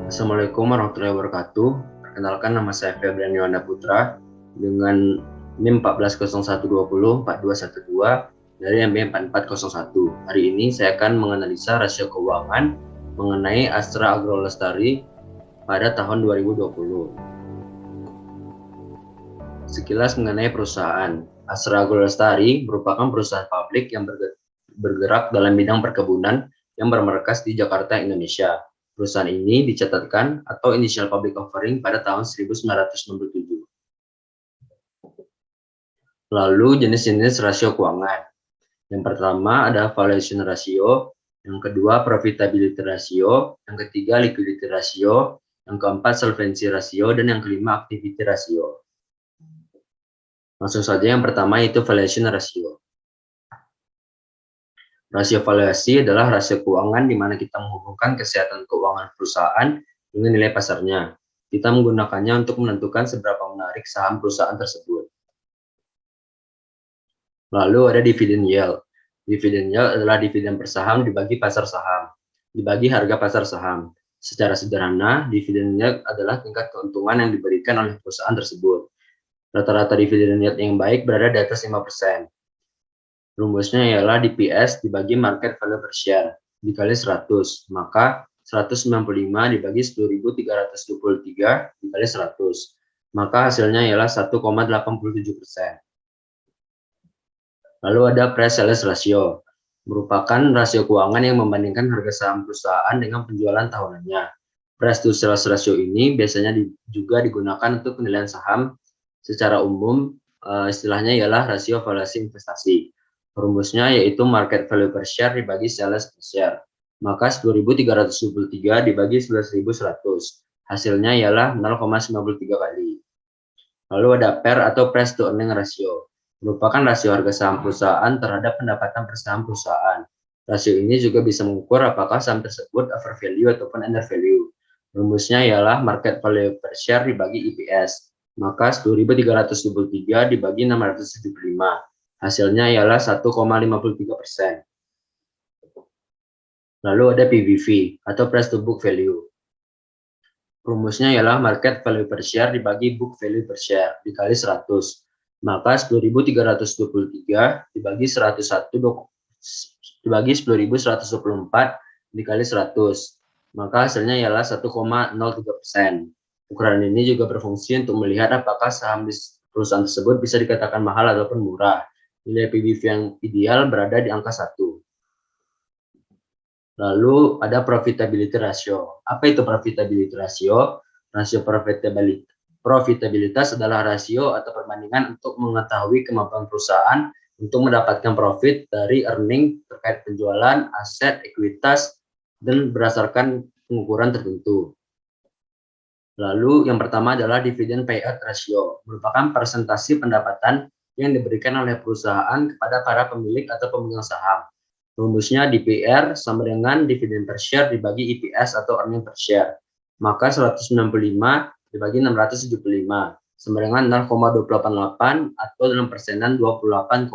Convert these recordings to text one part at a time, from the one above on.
Assalamualaikum warahmatullahi wabarakatuh. Perkenalkan, nama saya Febrian Yohana Putra dengan NIM 1401204212 dari MB 4401. Hari ini saya akan menganalisa rasio keuangan mengenai Astra Agrolestari pada tahun 2020. Sekilas mengenai perusahaan. Astra Agrolestari merupakan perusahaan publik yang bergerak dalam bidang perkebunan yang bermarkas di Jakarta, Indonesia. Perusahaan ini dicatatkan atau initial public offering pada tahun 1997. Lalu jenis-jenis rasio keuangan. Yang pertama ada valuation ratio, yang kedua profitability ratio, yang ketiga liquidity ratio, yang keempat solvency ratio, dan yang kelima activity ratio. Langsung saja yang pertama itu valuation ratio. Rasio valuasi adalah rasio keuangan di mana kita menghubungkan kesehatan keuangan perusahaan dengan nilai pasarnya. Kita menggunakannya untuk menentukan seberapa menarik saham perusahaan tersebut. Lalu ada dividend yield. Dividend yield adalah dividen per saham dibagi pasar saham, dibagi harga pasar saham. Secara sederhana, dividen yield adalah tingkat keuntungan yang diberikan oleh perusahaan tersebut. Rata-rata dividen yield yang baik berada di atas 5%. Rumusnya ialah DPS dibagi market value per share dikali 100, maka 195 dibagi 10.323 dikali 100, maka hasilnya ialah 1,87%. Lalu ada price sales ratio, merupakan rasio keuangan yang membandingkan harga saham perusahaan dengan penjualan tahunannya. Price to sales ratio ini biasanya juga digunakan untuk penilaian saham. Secara umum, istilahnya ialah rasio valuasi investasi. Rumusnya yaitu market value per share dibagi sales per share. Maka 10.323 dibagi 11.100. Hasilnya ialah 0,93 kali. Lalu ada PER atau price to earning ratio. Merupakan rasio harga saham perusahaan terhadap pendapatan per saham perusahaan. Rasio ini juga bisa mengukur apakah saham tersebut overvalue ataupun undervalue. Rumusnya ialah market value per share dibagi EPS. Maka 10.323 dibagi 675. Hasilnya ialah 1,53%. Lalu ada PBV atau price to book value. Rumusnya ialah market value per share dibagi book value per share dikali 100. Maka 10.323 dibagi 101 dibagi 10.124 dikali 100. Maka hasilnya ialah 1,03%. Ukuran ini juga berfungsi untuk melihat apakah saham di perusahaan tersebut bisa dikatakan mahal ataupun murah. Nilai PBV yang ideal berada di angka 1. Lalu ada profitability ratio. Apa itu profitability ratio? Rasio profitabilitas adalah rasio atau perbandingan untuk mengetahui kemampuan perusahaan untuk mendapatkan profit dari earning terkait penjualan, aset, ekuitas, dan berdasarkan pengukuran tertentu. Lalu yang pertama adalah dividend payout ratio, merupakan persentase pendapatan yang diberikan oleh perusahaan kepada para pemilik atau pemegang saham. Rumusnya DPR sama dengan dividen per share dibagi EPS atau earning per share. Maka 195 dibagi 675 sama dengan 0,288 atau dalam persenan 28,8%.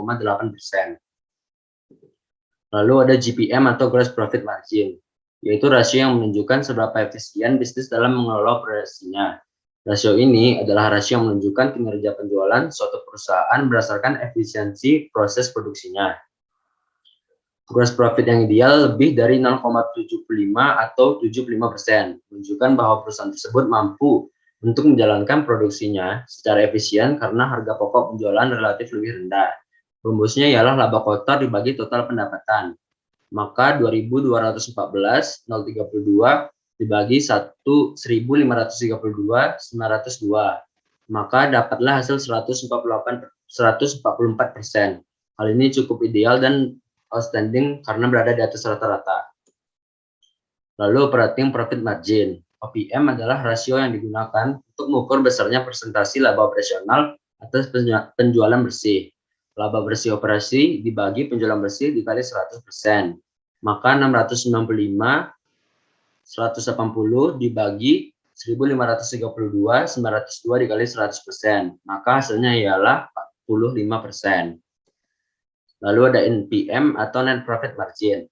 Lalu ada GPM atau gross profit margin, yaitu rasio yang menunjukkan seberapa efisien bisnis dalam mengelola operasinya. Rasio ini adalah rasio yang menunjukkan kinerja penjualan suatu perusahaan berdasarkan efisiensi proses produksinya. Gross profit yang ideal lebih dari 0,75 atau 75%, menunjukkan bahwa perusahaan tersebut mampu untuk menjalankan produksinya secara efisien karena harga pokok penjualan relatif lebih rendah. Rumusnya ialah laba kotor dibagi total pendapatan. Maka 2.214 032 dibagi 1.532 902, maka dapatlah hasil 144%. Hal ini cukup ideal dan outstanding karena berada di atas rata-rata. Lalu operating profit margin, OPM adalah rasio yang digunakan untuk mengukur besarnya persentase laba operasional atas penjualan bersih. Laba bersih operasi dibagi penjualan bersih dikali 100%. Maka 695 180 dibagi 1.532 902 dikali 100%. Maka hasilnya ialah 45%. Lalu ada NPM atau net profit margin.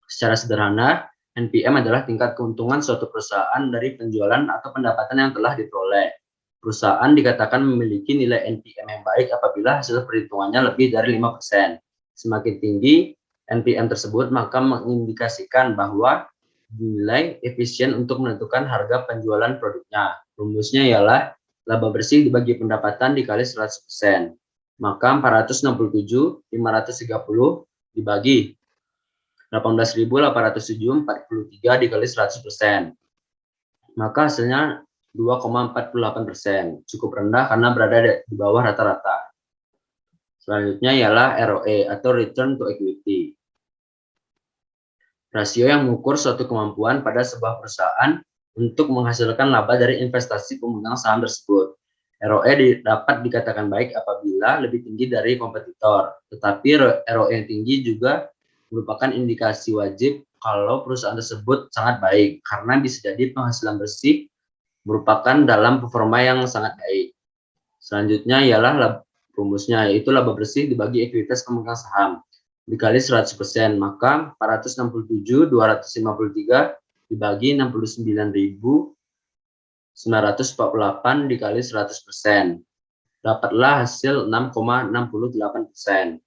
Secara sederhana, NPM adalah tingkat keuntungan suatu perusahaan dari penjualan atau pendapatan yang telah diperoleh. Perusahaan dikatakan memiliki nilai NPM yang baik apabila hasil perhitungannya lebih dari 5%. Semakin tinggi NPM tersebut, maka mengindikasikan bahwa nilai efisien untuk menentukan harga penjualan produknya. Rumusnya ialah laba bersih dibagi pendapatan dikali 100%. Maka 467, 530 dibagi 18.807,43 dikali 100%. Maka hasilnya 2,48%. Cukup rendah karena berada di bawah rata-rata. Selanjutnya ialah ROE atau Return to Equity. Rasio yang mengukur suatu kemampuan pada sebuah perusahaan untuk menghasilkan laba dari investasi pemegang saham tersebut. ROE dapat dikatakan baik apabila lebih tinggi dari kompetitor. Tetapi ROE yang tinggi juga merupakan indikasi wajib kalau perusahaan tersebut sangat baik, karena bisa jadi penghasilan bersih merupakan dalam performa yang sangat baik. Selanjutnya ialah rumusnya, yaitu laba bersih dibagi ekuitas pemegang saham dikali 100%, maka 467.253 dibagi 69.948 dikali 100%. Dapatlah hasil 6,68%.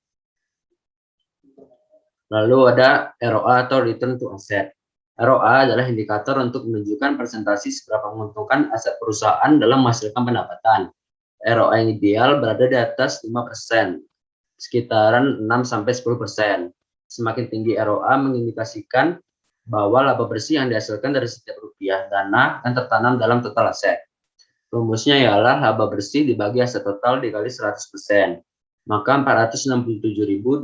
Lalu ada ROA atau Return to Asset. ROA adalah indikator untuk menunjukkan persentase seberapa menguntungkan aset perusahaan dalam menghasilkan pendapatan. ROA yang ideal berada di atas 5%, sekitaran 6-10%. Semakin tinggi ROA mengindikasikan bahwa laba bersih yang dihasilkan dari setiap rupiah dana yang tertanam dalam total aset. Rumusnya ialah laba bersih dibagi aset total dikali 100%. Maka 467.253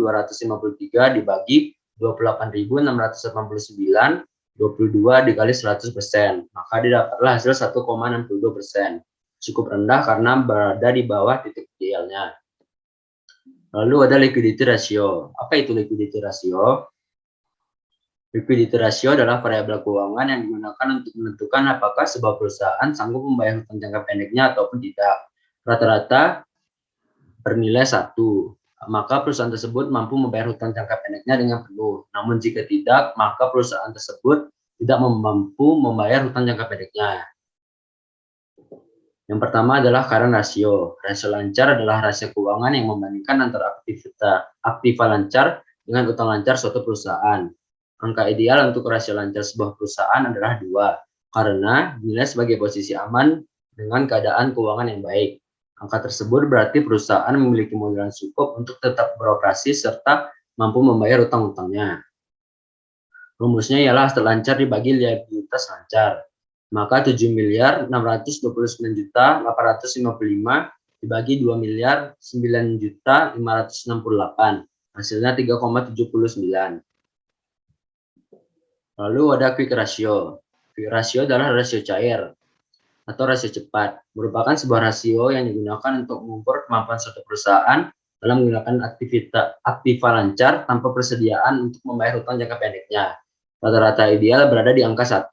dibagi 28.689, 22 dikali 100%. Maka didapatlah hasil 1,62%. Cukup rendah karena berada di bawah titik idealnya. Lalu ada liquidity ratio. Apa itu liquidity ratio? Liquidity ratio adalah variabel keuangan yang digunakan untuk menentukan apakah sebuah perusahaan sanggup membayar hutang jangka pendeknya ataupun tidak. Rata-rata bernilai 1, maka perusahaan tersebut mampu membayar hutang jangka pendeknya dengan penuh. Namun jika tidak, maka perusahaan tersebut tidak mampu membayar hutang jangka pendeknya. Yang pertama adalah current ratio. Rasio lancar adalah rasio keuangan yang membandingkan antara aktiva lancar dengan utang lancar suatu perusahaan. Angka ideal untuk rasio lancar sebuah perusahaan adalah 2, karena dinilai sebagai posisi aman dengan keadaan keuangan yang baik. Angka tersebut berarti perusahaan memiliki modal cukup untuk tetap beroperasi serta mampu membayar utang-utangnya. Rumusnya ialah aset lancar dibagi liabilitas lancar. Maka 7.629.855 dibagi 2.009.568. Hasilnya 3,79. Lalu ada quick ratio. Quick ratio adalah rasio cair atau rasio cepat, merupakan sebuah rasio yang digunakan untuk mengukur kemampuan suatu perusahaan dalam menggunakan aktiva lancar tanpa persediaan untuk membayar hutang jangka pendeknya. Rata-rata ideal berada di angka 1.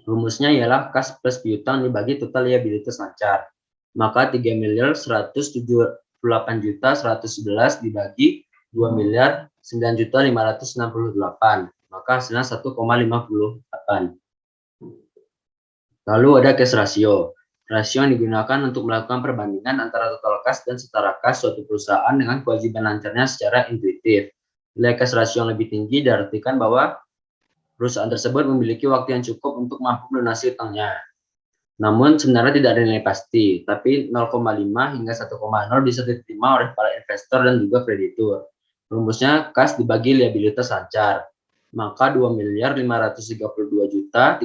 Rumusnya ialah kas plus piutang dibagi total liabilitas lancar. Maka 3.178.111 dibagi 2.009.568. Maka hasilnya 1,58. Lalu ada cash ratio. Rasio yang digunakan untuk melakukan perbandingan antara total kas dan setara kas suatu perusahaan dengan kewajiban lancarnya secara intuitif. Nilai cash ratio yang lebih tinggi diartikan bahwa perusahaan tersebut memiliki waktu yang cukup untuk mampu melunasi utangnya. Namun sebenarnya tidak ada nilai pasti, tapi 0,5 hingga 1,0 bisa diterima oleh para investor dan juga kreditur. Rumusnya kas dibagi liabilitas lancar. Maka 2.532.318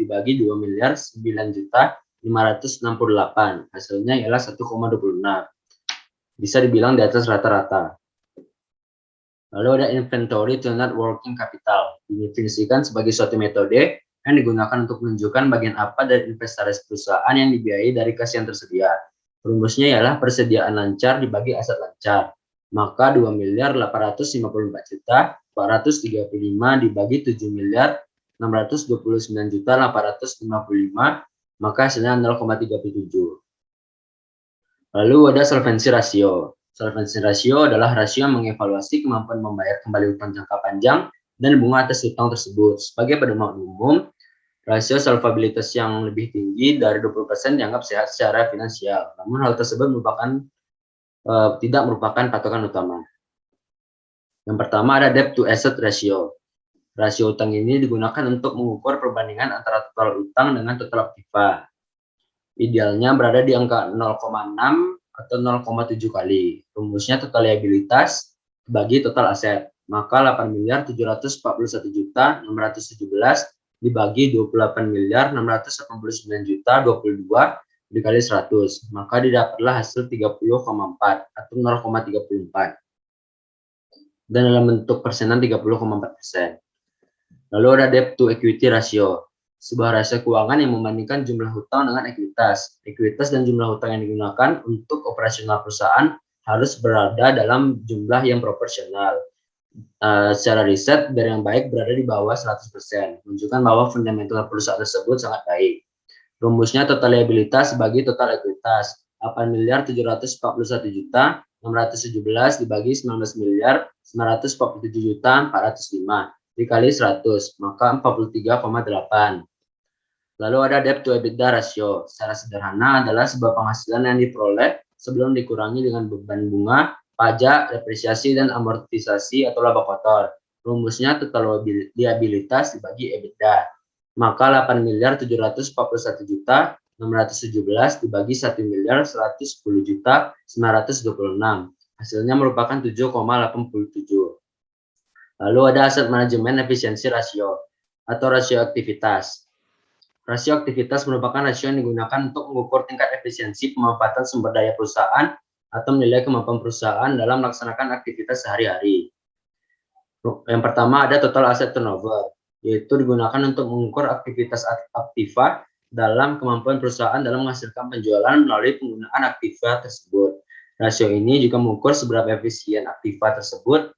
dibagi 2.009.568. Hasilnya ialah 1,26. Bisa dibilang di atas rata-rata. Lalu ada inventory to net working capital. Didefinisikan sebagai suatu metode yang digunakan untuk menunjukkan bagian apa dari inventaris perusahaan yang dibiayai dari kas yang tersedia. Rumusnya ialah persediaan lancar dibagi aset lancar. Maka 2.854.435 dibagi 7.629.855, maka hasilnya 0,37. Lalu ada solvency ratio. Solvency ratio adalah rasio yang mengevaluasi kemampuan membayar kembali utang jangka panjang dan bunga atas hutang tersebut. Sebagai pedoman umum, rasio solvabilitas yang lebih tinggi dari 20% dianggap sehat secara finansial. Namun hal tersebut tidak merupakan patokan utama. Yang pertama ada debt to asset ratio. Rasio utang ini digunakan untuk mengukur perbandingan antara total utang dengan total aktiva. Idealnya berada di angka 0,6 atau 0,7 kali. Rumusnya total liabilitas bagi total aset. Maka 8.741.617 dibagi 28.689.022 dikali 100. Maka didapatlah hasil 30,4 atau 0,34. Dan dalam bentuk persenan 30,4%. Lalu ada debt to equity ratio. Sebuah rasio keuangan yang membandingkan jumlah hutang dengan ekuitas. Ekuitas dan jumlah hutang yang digunakan untuk operasional perusahaan harus berada dalam jumlah yang proporsional. Secara riset, dari yang baik berada di bawah 100%, menunjukkan bahwa fundamental perusahaan tersebut sangat baik. Rumusnya total liabilitas bagi total ekuitas. 8.741.617 dibagi 19.947.405 dikali 100, maka 43,8. Lalu ada debt to EBITDA ratio. Secara sederhana adalah sebuah penghasilan yang diperoleh sebelum dikurangi dengan beban bunga, pajak, depresiasi, dan amortisasi atau laba kotor. Rumusnya total liabilitas dibagi EBITDA. Maka 8.741.617 dibagi 1.110.926. Hasilnya merupakan 7,87. Lalu ada aset manajemen efisiensi rasio atau rasio aktivitas. Rasio aktivitas merupakan rasio yang digunakan untuk mengukur tingkat efisiensi pemanfaatan sumber daya perusahaan atau menilai kemampuan perusahaan dalam melaksanakan aktivitas sehari-hari. Yang pertama ada total asset turnover, yaitu digunakan untuk mengukur aktivitas aktiva dalam kemampuan perusahaan dalam menghasilkan penjualan melalui penggunaan aktiva tersebut. Rasio ini juga mengukur seberapa efisien aktiva tersebut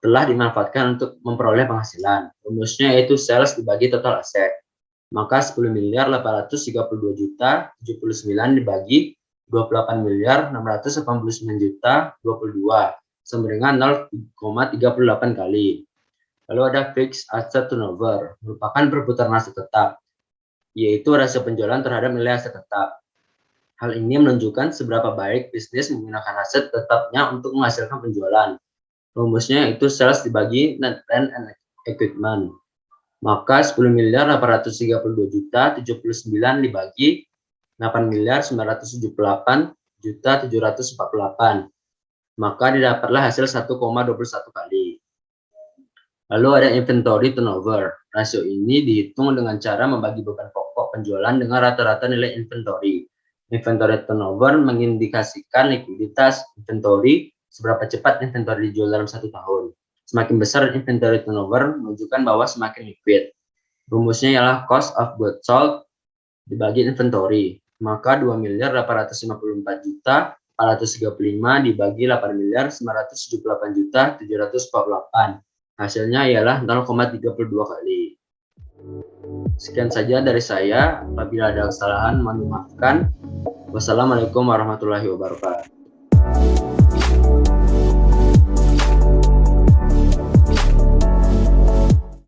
telah dimanfaatkan untuk memperoleh penghasilan. Rumusnya yaitu sales dibagi total aset. Maka 10.832.079 dibagi 28.689.022 sama dengan 0,38 kali. Lalu ada fixed asset turnover, merupakan perputaran aset tetap, yaitu rasio penjualan terhadap nilai aset tetap. Hal ini menunjukkan seberapa baik bisnis menggunakan aset tetapnya untuk menghasilkan penjualan. Rumusnya itu sales dibagi net rent and equipment. Maka 10.832.079 dibagi 8.978.748. Maka didapatlah hasil 1,21 kali. Lalu ada inventory turnover. Rasio ini dihitung dengan cara membagi beban pokok penjualan dengan rata-rata nilai inventory. Inventory turnover mengindikasikan likuiditas inventory, seberapa cepat inventory dijual dalam 1 tahun. Semakin besar inventory turnover menunjukkan bahwa semakin liquid. Rumusnya ialah cost of goods sold dibagi inventory. Maka 2.854.435 dibagi 8.978.748. Hasilnya ialah 0,32 kali. Sekian saja dari saya. Apabila ada kesalahan, mohon dimaafkan. Wassalamualaikum warahmatullahi wabarakatuh.